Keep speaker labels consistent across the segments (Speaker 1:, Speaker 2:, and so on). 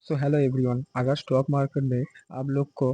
Speaker 1: So hello everyone. अगर stock market में आप लोग को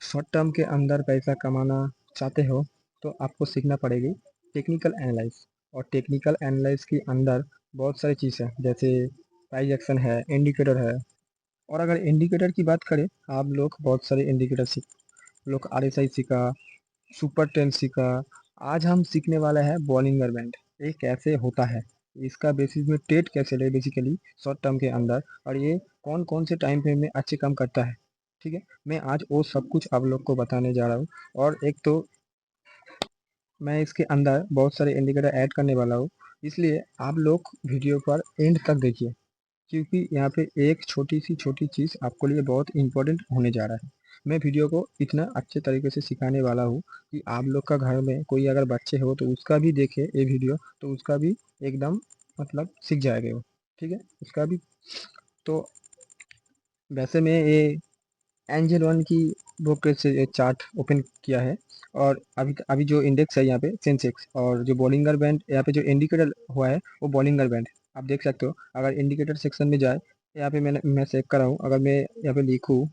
Speaker 1: शॉर्ट टर्म के अंदर पैसा कमाना चाहते हो तो आपको सीखना पड़ेगी टेक्निकल एनालाइज। और टेक्निकल एनालाइज के अंदर बहुत सारी चीज़ है, जैसे प्राइस एक्शन है, इंडिकेटर है। और अगर इंडिकेटर की बात करें, आप लोग बहुत सारे इंडिकेटर सीख लोग RSI सीखा, सुपर टेन सीखा। आज हम सीखने वाला है बॉलिंगर बैंड, ये कैसे होता है, इसका बेसिस में ट्रेड कैसे ले बेसिकली शॉर्ट टर्म के अंदर, और ये कौन कौन से टाइम फ्रेम में अच्छे काम करता है। ठीक है, मैं आज वो सब कुछ आप लोग को बताने जा रहा हूँ। और एक तो मैं इसके अंदर बहुत सारे इंडिकेटर ऐड करने वाला हूँ, इसलिए आप लोग वीडियो पर एंड तक देखिए, क्योंकि यहाँ पे एक छोटी चीज़ आपके लिए बहुत इंपॉर्टेंट होने जा रहा है। मैं वीडियो को इतना अच्छे तरीके से सिखाने वाला हूँ कि आप लोग का घर में कोई अगर बच्चे हो तो उसका भी देखे ये वीडियो, तो उसका भी एकदम मतलब सीख जाएगा वो। ठीक है, उसका भी। तो वैसे मैं ये एंजल वन की ब्रोकरेज से चार्ट ओपन किया है। और अभी अभी जो इंडेक्स है यहाँ पे सेंसेक्स, और जो बॉलिंगर बैंड यहाँ पे जो इंडिकेटर हुआ है वो बॉलिंगर बैंड आप देख सकते हो। अगर इंडिकेटर सेक्शन में जाए, यहाँ पे मैं चेक कर रहा हूँ, अगर मैं यहाँ पे लिखूँ,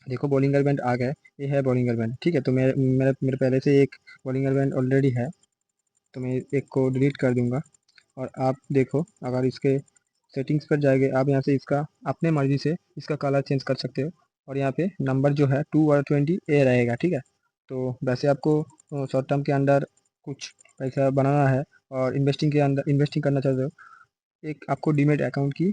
Speaker 1: देखो बॉलिंगर बैंड आ गया, ये है बॉलिंगर बैंड। ठीक है, तो मेरे पहले से एक बॉलिंगर बैंड ऑलरेडी है, तो मैं एक को डिलीट कर दूंगा। और आप देखो, अगर इसके सेटिंग्स पर जाएंगे आप, यहाँ से इसका अपने मर्जी से इसका कलर चेंज कर सकते हो। और यहाँ पे नंबर जो है 2 और 20 ए रहेगा। ठीक है, तो वैसे आपको शॉर्ट टर्म के अंदर कुछ पैसा बनाना है और इन्वेस्टिंग के अंदर इन्वेस्टिंग करना चाहते हो, एक आपको डीमेट अकाउंट की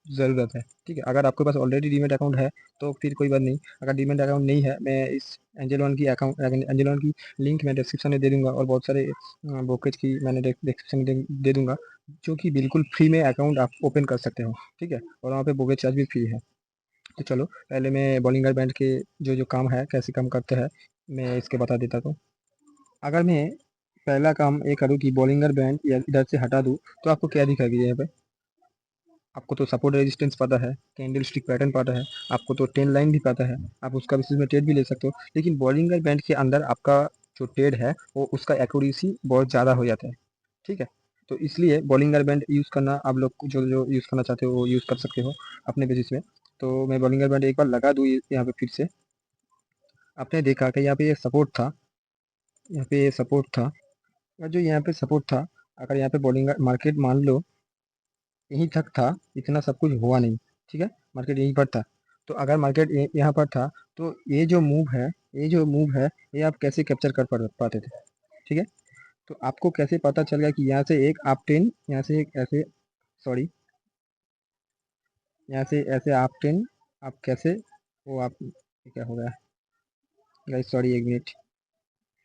Speaker 1: ज़रूरत है। ठीक है, अगर आपके पास ऑलरेडी डीमेट अकाउंट है तो फिर कोई बात नहीं। अगर डीमेट अकाउंट नहीं है, मैं इस एंजल वन की लिंक मैं डिस्क्रिप्शन में दे दूंगा, और बहुत सारे ब्रोकरेज की मैंने डिस्क्रिप्शन में दे दूंगा, जो कि बिल्कुल फ्री में अकाउंट आप ओपन कर सकते हो। ठीक है, और वहाँ पे ब्रोकरेज चार्ज भी फ्री है। तो चलो पहले मैं बॉलिंगर बैंड के जो जो काम है कैसे काम करते हैं मैं इसके बता देता हूँ। अगर मैं पहला काम ये करूँ कि बॉलिंगर बैंड इधर से हटा दूँ, तो आपको क्या दिखाएगी यहाँ पे। आपको तो सपोर्ट रेजिस्टेंस पता है, कैंडल स्टिक पैटर्न पता है, आपको तो टेन लाइन भी पता है, आप उसका बेसिस में ट्रेड भी ले सकते हो। लेकिन बॉलिंगर बैंड के अंदर आपका जो ट्रेड है वो उसका एक्यूरेसी बहुत ज़्यादा हो जाता है। ठीक है, तो इसलिए बॉलिंगर बैंड यूज़ करना आप लोग जो जो यूज़ करना चाहते हो वो यूज़ कर सकते हो अपने बेसिस में। तो मैं बॉलिंगर बैंड एक बार लगा दूँ यहाँ पे फिर से। आपने देखा कि यहाँ पे ये सपोर्ट था, यहाँ पे ये सपोर्ट था, और जो यहाँ पे सपोर्ट था, अगर यहाँ पे बॉलिंगर मार्केट मान लो यहीं तक था, इतना सब कुछ हुआ नहीं। ठीक है, मार्केट यहीं पर था। तो अगर मार्केट यहाँ पर था, तो ये जो मूव है ये आप कैसे कैप्चर कर पाते थे। ठीक है, तो आपको कैसे पता चल गया कि यहाँ से एक अप ट्रेंड, यहाँ से एक ऐसे, सॉरी, यहाँ से ऐसे अप ट्रेंड आप कैसे, वो आप ये क्या हो गया गाइस, सॉरी एक मिनट।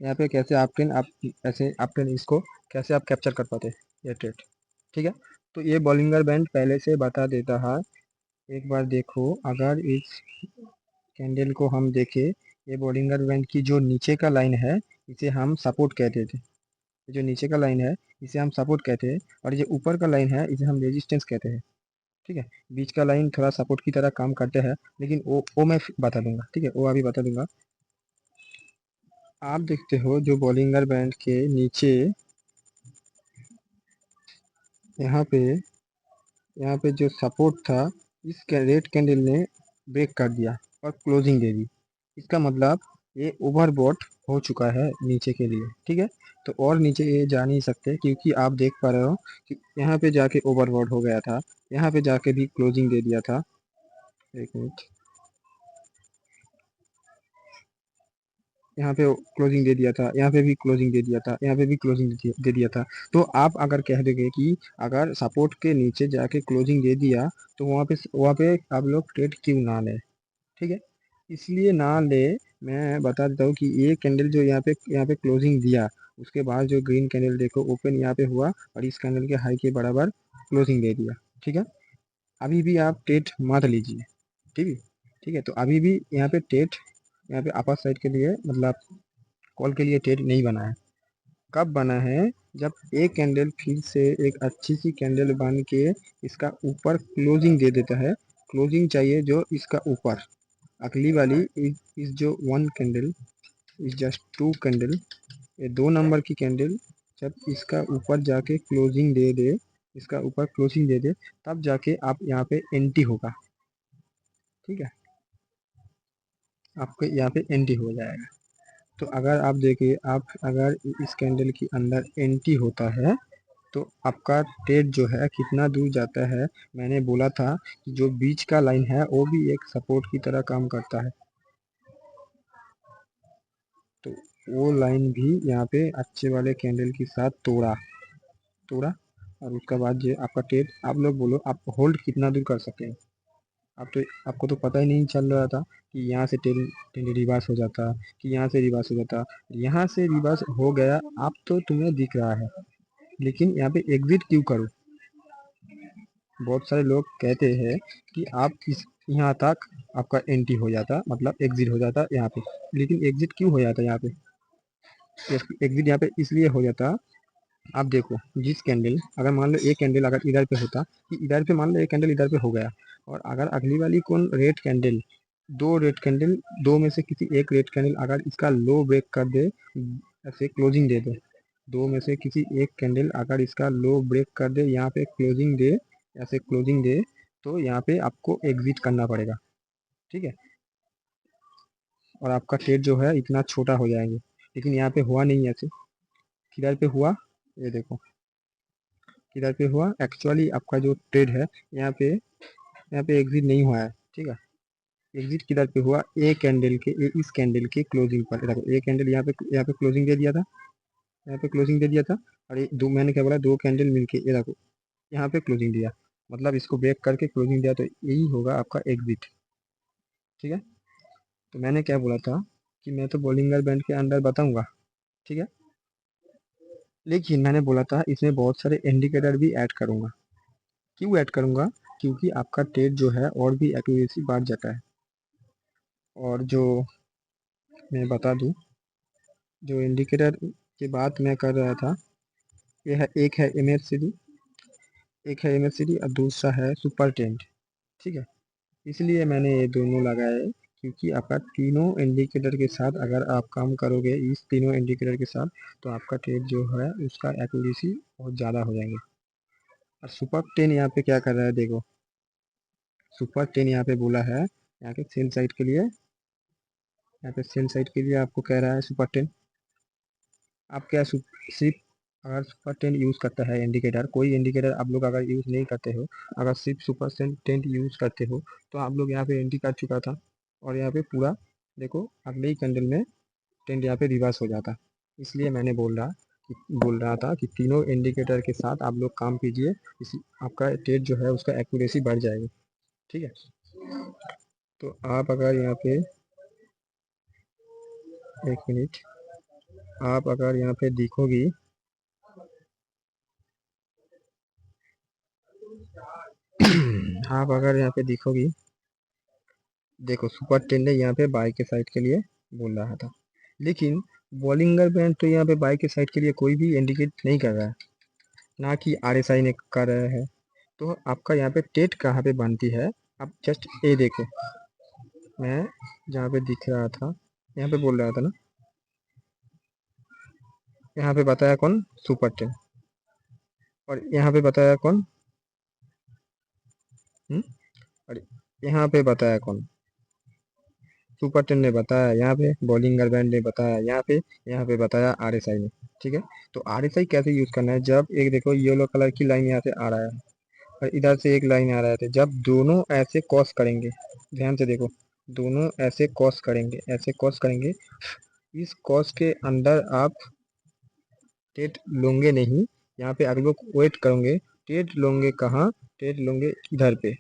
Speaker 1: यहाँ पे कैसे अप ट्रेंड आप ऐसे अप ट्रेंड इसको कैसे आप कैप्चर कर पाते ये ट्रेड। ठीक है, तो ये बॉलिंगर बैंड पहले से बता देता है। एक बार देखो, अगर इस कैंडल को हम देखें, ये बॉलिंगर बैंड की जो नीचे का लाइन है इसे हम सपोर्ट कहते थे। ये जो नीचे का लाइन है इसे हम सपोर्ट कहते हैं, और ये जो ऊपर का लाइन है इसे हम रेजिस्टेंस कहते हैं। ठीक है, बीच का लाइन थोड़ा सपोर्ट की तरह काम करते हैं, लेकिन वो मैं बता दूंगा। ठीक है, वो अभी बता दूंगा। आप देखते हो जो बॉलिंगर बैंड के नीचे यहाँ पे यहाँ पे जो सपोर्ट था, इस रेड कैंडल ने ब्रेक कर दिया और क्लोजिंग दे दी। इसका मतलब ये ओवरबॉट हो चुका है नीचे के लिए। ठीक है, तो और नीचे ये जा नहीं सकते, क्योंकि आप देख पा रहे हो कि यहाँ पे जाके ओवरबॉट हो गया था, यहाँ पे जाके भी क्लोजिंग दे दिया था। एक मिनट, यहाँ पे क्लोजिंग दे दिया था, यहाँ पे भी क्लोजिंग दे दिया था, यहाँ पे भी क्लोजिंग दे दिया था। तो आप अगर कह दोगे कि अगर सपोर्ट के नीचे जाके क्लोजिंग दे दिया, तो वहाँ पे आप लोग ट्रेड क्यों ना लें। ठीक है, इसलिए ना ले। मैं बता देता हूँ कि ये कैंडल जो यहाँ पे क्लोजिंग दिया, उसके बाद जो ग्रीन कैंडल देखो ओपन यहाँ पे हुआ, और इस कैंडल के हाई के बराबर क्लोजिंग दे दिया। ठीक है, अभी भी आप ट्रेड मत लीजिए। ठीक है, ठीक है, तो अभी भी यहाँ पे ट्रेड, यहाँ पे अपर साइड के लिए मतलब कॉल के लिए ट्रेड नहीं बना है। कब बना है, जब एक कैंडल फिर से एक अच्छी सी कैंडल बन के इसका ऊपर क्लोजिंग दे देता है। क्लोजिंग चाहिए जो इसका ऊपर, अगली वाली इस जो one candle is just two candle, ये 2 नंबर की कैंडल जब इसका ऊपर जाके क्लोजिंग दे दे, इसका ऊपर क्लोजिंग दे दे, तब जाके आप यहाँ पे एंट्री होगा। ठीक है, आपके यहाँ पे एंटी हो जाएगा। तो अगर आप देखिए, आप अगर इस कैंडल के अंदर एंटी होता है तो आपका ट्रेड जो है कितना दूर जाता है। मैंने बोला था कि जो बीच का लाइन है वो भी एक सपोर्ट की तरह काम करता है, तो वो लाइन भी यहाँ पे अच्छे वाले कैंडल के साथ तोड़ा तोड़ा और उसके बाद जो आपका ट्रेड, आप लोग बोलो आप होल्ड कितना दूर कर सकते हैं। आप तो, आपको तो पता ही नहीं चल रहा था कि यहाँ से टेन टेन रिवर्स हो जाता, कि यहाँ से रिवर्स हो जाता, यहाँ से रिवर्स हो गया, आप तो तुम्हें दिख रहा है, लेकिन यहाँ पे एग्जिट क्यों करो। बहुत सारे लोग कहते हैं कि आप इस यहाँ तक आपका एंट्री हो जाता, मतलब एग्जिट हो जाता यहाँ पे, लेकिन एग्जिट क्यों हो जाता यहाँ पे। एग्जिट यहाँ पे इसलिए हो जाता, आप देखो जिस कैंडल, अगर मान लो एक कैंडल अगर इधर पे होता, कि इधर पे मान लो एक कैंडल इधर पे हो गया, और अगर अगली वाली कौन रेड कैंडल, दो रेड कैंडल, दो में से किसी एक रेड कैंडल अगर इसका लो ब्रेक कर दे, ऐसे क्लोजिंग दे दे, दो में से किसी एक कैंडल अगर इसका लो ब्रेक कर दे, यहाँ पे क्लोजिंग दे, ऐसे क्लोजिंग दे, तो यहाँ पे आपको एग्जिट करना पड़ेगा, ठीक है, और आपका ट्रेड जो है इतना छोटा हो जाएंगे। लेकिन यहाँ पे हुआ नहीं ऐसे, किधर पे हुआ, ये देखो किधर पे हुआ, एक्चुअली आपका जो ट्रेड है यहाँ पे एग्जिट नहीं हुआ है, ठीक है। एग्जिट किधर पे हुआ, ए कैंडल के, इस कैंडल के क्लोजिंग पर देखो, ए कैंडल यहाँ पे क्लोजिंग दे दिया था, यहाँ पे क्लोजिंग दे दिया था, और ये दो, मैंने क्या बोला, दो कैंडल मिलके ये देखो यहाँ पे क्लोजिंग दिया, मतलब इसको ब्रेक करके क्लोजिंग दिया, तो यही होगा आपका एग्जिट, ठीक है। तो मैंने क्या बोला था कि मैं तो बॉलिंगर बैंड के अंदर बताऊंगा, ठीक है, लेकिन मैंने बोला था इसमें बहुत सारे इंडिकेटर भी ऐड करूंगा। क्यों ऐड करूंगा, क्योंकि आपका ट्रेड जो है और भी एक्यूरेसी बढ़ जाता है। और जो मैं बता दूं, जो इंडिकेटर की बात मैं कर रहा था, ये है, एक है MACD, एक है MACD और दूसरा है सुपर टेंट, ठीक है। इसलिए मैंने ये दोनों लगाए, क्योंकि आपका तीनों इंडिकेटर के साथ अगर आप काम करोगे, इस तीनों इंडिकेटर के साथ, तो आपका ट्रेड जो है उसका एक्यूरेसी बहुत ज़्यादा हो जाएंगे। और सुपर टेन यहाँ पे क्या कर रहा है, देखो सुपर टेन यहाँ पे बोला है, यहाँ के सेल साइड के लिए, यहाँ पे सेल साइड के लिए आपको कह रहा है सुपर टेन। आप क्या सिर्फ अगर सुपर टेन यूज़ करता है इंडिकेटर, कोई इंडिकेटर आप लोग अगर यूज़ नहीं करते हो, अगर सिर्फ सुपर टेन यूज़ करते हो, तो आप लोग यहाँ पे एंट्री कर चुका था, और यहाँ पे पूरा देखो अगले ही कैंडल में टेंट यहाँ पे रिवर्स हो जाता। इसलिए मैंने बोल रहा था कि तीनों इंडिकेटर के साथ आप लोग काम कीजिए, इसी आपका ट्रेड जो है उसका एक्यूरेसी बढ़ जाएगी, ठीक है। तो आप अगर यहाँ पे, एक मिनट, आप अगर यहाँ पे देखोगी, आप अगर यहाँ पे देखोगी, देखो सुपर टेन ने यहाँ पे बाई के साइड के लिए बोल रहा था, लेकिन बॉलिंगर बैंड तो यहाँ पे बाई के साइड के लिए कोई भी इंडिकेट नहीं कर रहा है, ना कि RSI ने कर रहा है। तो आपका यहाँ पे टेट कहाँ पे बनती है, आप जस्ट ए देखो, मैं जहाँ पे दिख रहा था, यहाँ पे बोल रहा था ना, यहाँ पे बताया कौन, सुपर टेन, और यहाँ पे बताया कौन, और यहाँ पे बताया कौन, सुपर टेन ने बताया, यहाँ पे बॉलिंगर बैंड ने बताया, यहाँ पे बताया RSI ने, ठीक है। तो RSI कैसे यूज करना है, जब एक देखो येलो कलर की लाइन यहाँ से आ रहा है, और इधर से एक लाइन आ रहा है, जब दोनों ऐसे क्रॉस करेंगे, ध्यान से देखो, दोनों ऐसे क्रॉस करेंगे, ऐसे क्रॉस करेंगे, इस क्रॉस के अंदर आप ट्रेड लोगे नहीं, यहाँ पे अगर लोग वेट करोगे, ट्रेड लोगे कहाँ, ट्रेड लोगे इधर पे,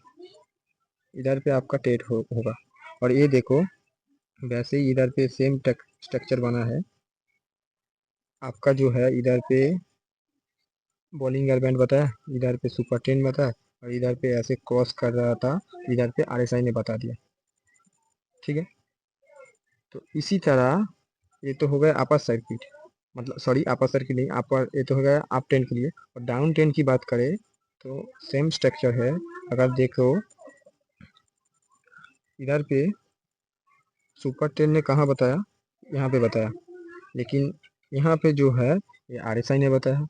Speaker 1: इधर पे आपका ट्रेड होगा। और ये देखो वैसे ही इधर पे सेम स्ट्रक्चर बना है, आपका जो है इधर पे बॉलिंग बैंड बताया, इधर पे सुपर टेन बताया, और इधर पे ऐसे क्रॉस कर रहा था, इधर पे RSI ने बता दिया, ठीक है। तो इसी तरह ये तो हो गया अपर सर्किट, मतलब सॉरी अपर सर्किट नहीं, अपर, ये तो हो गया अप टेन के लिए। और डाउन टेन की बात करें तो सेम स्ट्रक्चर है, अगर देखो इधर पे सुपर टेन ने कहाँ बताया, यहाँ पे बताया, लेकिन यहाँ पे जो है ये RSI ने बताया,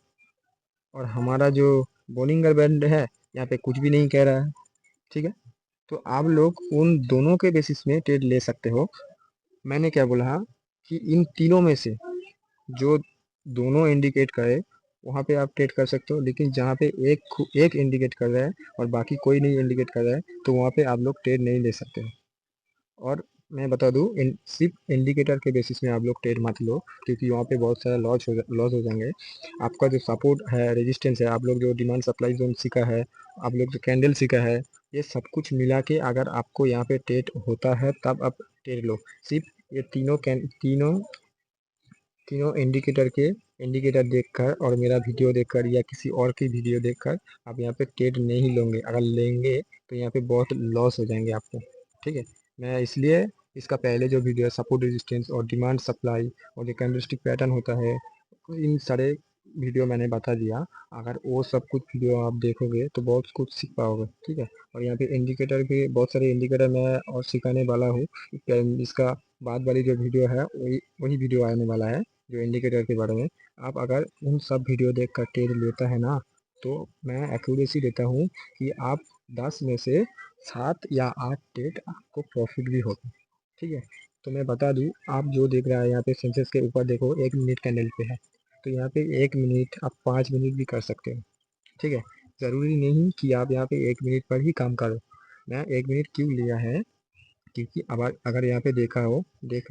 Speaker 1: और हमारा जो बॉलिंगर बैंड है यहाँ पे कुछ भी नहीं कह रहा है, ठीक है। तो आप लोग उन दोनों के बेसिस में ट्रेड ले सकते हो। मैंने क्या बोला कि इन तीनों में से जो दोनों इंडिकेट करे वहाँ पे आप ट्रेड कर सकते हो, लेकिन जहाँ पे एक इंडिकेट कर रहा है और बाकी कोई नहीं इंडिकेट कर रहा है तो वहाँ पे आप लोग ट्रेड नहीं ले सकते हो। और मैं बता दूँ, सिर्फ इंडिकेटर के बेसिस में आप लोग ट्रेड मत लो, क्योंकि वहाँ पे बहुत सारा लॉस हो जाएंगे। आपका जो सपोर्ट है, रेजिस्टेंस है, आप लोग जो डिमांड सप्लाई जोन सीखा है, आप लोग जो कैंडल सीखा है, ये सब कुछ मिला के अगर आपको यहाँ पे ट्रेड होता है तब आप ट्रेड लो। सिर्फ ये तीनों इंडिकेटर देखकर और मेरा वीडियो देखकर या किसी और की वीडियो देखकर आप यहाँ पे ट्रेड नहीं लोगे। अगर लेंगे तो यहाँ पे बहुत लॉस हो जाएंगे आपको। ठीक है, मैं इसलिए इसका पहले जो वीडियो है सपोर्ट रेजिस्टेंस और डिमांड सप्लाई और जो कैंडलस्टिक पैटर्न होता है, इन सारे वीडियो मैंने बता दिया। अगर वो सब कुछ वीडियो आप देखोगे तो बहुत कुछ सीख पाओगे। ठीक है, और यहाँ पे इंडिकेटर भी बहुत सारे इंडिकेटर मैं और सिखाने वाला हूँ। इसका बाद वाली जो वीडियो है वही वही वीडियो आने वाला है जो इंडिकेटर के बारे में। आप अगर उन सब वीडियो देख कर ट्रेड लेता है ना, तो मैं एक्यूरेसी देता हूँ कि आप 10 में से 7 या 8 ट्रेड आपको प्रॉफिट भी होगा। ठीक है, तो मैं बता दूँ, आप जो देख रहा है यहाँ पे सेंसेस के ऊपर देखो 1 मिनट कैंडल पे है, तो यहाँ पे 1 मिनट आप 5 मिनट भी कर सकते हो। ठीक है, ज़रूरी नहीं कि आप यहाँ पे 1 मिनट पर ही काम करो। मैं 1 मिनट क्यों लिया है, क्योंकि अब अगर यहाँ पे देख रहा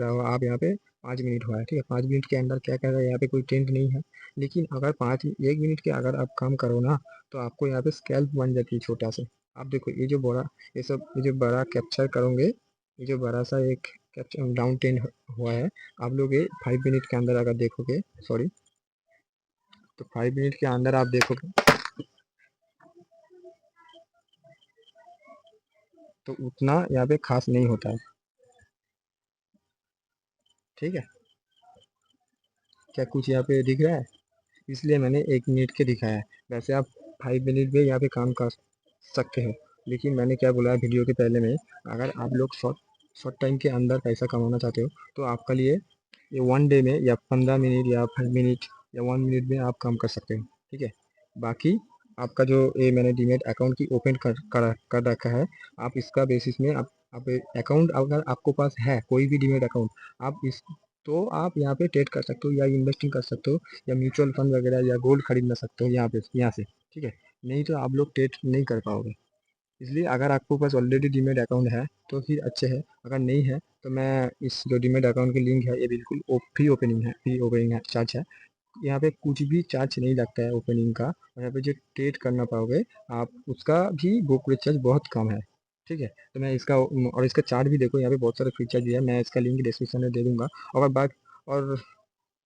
Speaker 1: हो आप, यहाँ पे 5 मिनट हुआ है। ठीक है, 5 मिनट के अंदर क्या कर रहा है, यहाँ पे कोई ट्रेंड नहीं है। लेकिन अगर 1 मिनट के अगर आप काम करो ना, तो आपको यहाँ पे स्कैल्प बन जाती है छोटा सा। आप देखो ये जो बड़ा कैप्चर करोगे, ये जो बड़ा सा एक कैप्चर डाउन ट्रेंड हुआ है, आप लोग ये 5 मिनट के अंदर अगर देखोगे, सॉरी, तो 5 मिनट के अंदर आप देखोगे तो उतना यहाँ पे खास नहीं होता है। ठीक है, क्या कुछ यहाँ पे दिख रहा है? इसलिए मैंने 1 मिनट के दिखाया है। वैसे आप 5 मिनट भी यहाँ पे काम कर सकते हो, लेकिन मैंने क्या बोला वीडियो के पहले में, अगर आप लोग शॉर्ट शॉर्ट टाइम के अंदर पैसा कमाना चाहते हो तो आपके लिए ये 1 डे में या 15 मिनट या 5 मिनट या 1 मिनट में आप काम कर सकते हो। ठीक है, बाकी आपका जो ये मैंने डीमेट अकाउंट की ओपन कर रखा है, आप इसका बेसिस में आप अकाउंट अगर आपको पास है कोई भी डीमेट अकाउंट, आप इस तो आप यहाँ पे ट्रेड कर सकते हो या इन्वेस्टिंग कर सकते हो या म्यूचुअल फंड वगैरह या गोल्ड खरीदना सकते हो यहाँ से। ठीक है, नहीं तो आप लोग ट्रेड नहीं कर पाओगे। इसलिए अगर आपके पास ऑलरेडी डीमेट अकाउंट है तो फिर अच्छे है, अगर नहीं है तो मैं इस जो डीमेट अकाउंट की लिंक है ये बिल्कुल फ्री ओपनिंग है, चार्ज है। यहाँ पे कुछ भी चार्ज नहीं लगता है ओपनिंग का, और यहाँ पे जो ट्रेड करना पाओगे आप उसका भी ब्रोकरेज चार्ज बहुत कम है। ठीक है, तो मैं इसका और इसका चार्ट भी देखो, यहाँ पे बहुत सारे फीचर भी है, मैं इसका लिंक डिस्क्रिप्शन में दे दूंगा। और और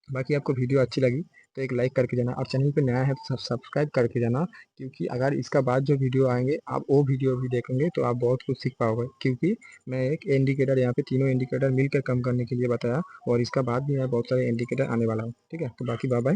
Speaker 1: बाकी आपको वीडियो अच्छी लगी तो एक लाइक करके जाना, और चैनल पे नया है तो सब्सक्राइब करके जाना, क्योंकि अगर इसका बाद जो वीडियो आएंगे आप वो वीडियो भी देखेंगे तो आप बहुत कुछ सीख पाओगे। क्योंकि मैं एक इंडिकेटर यहाँ पे तीनों इंडिकेटर मिलकर कम करने के लिए बताया, और इसका बाद भी मैं बहुत सारे इंडिकेटर आने वाला हूँ। ठीक है, तो बाकी बाय बाय।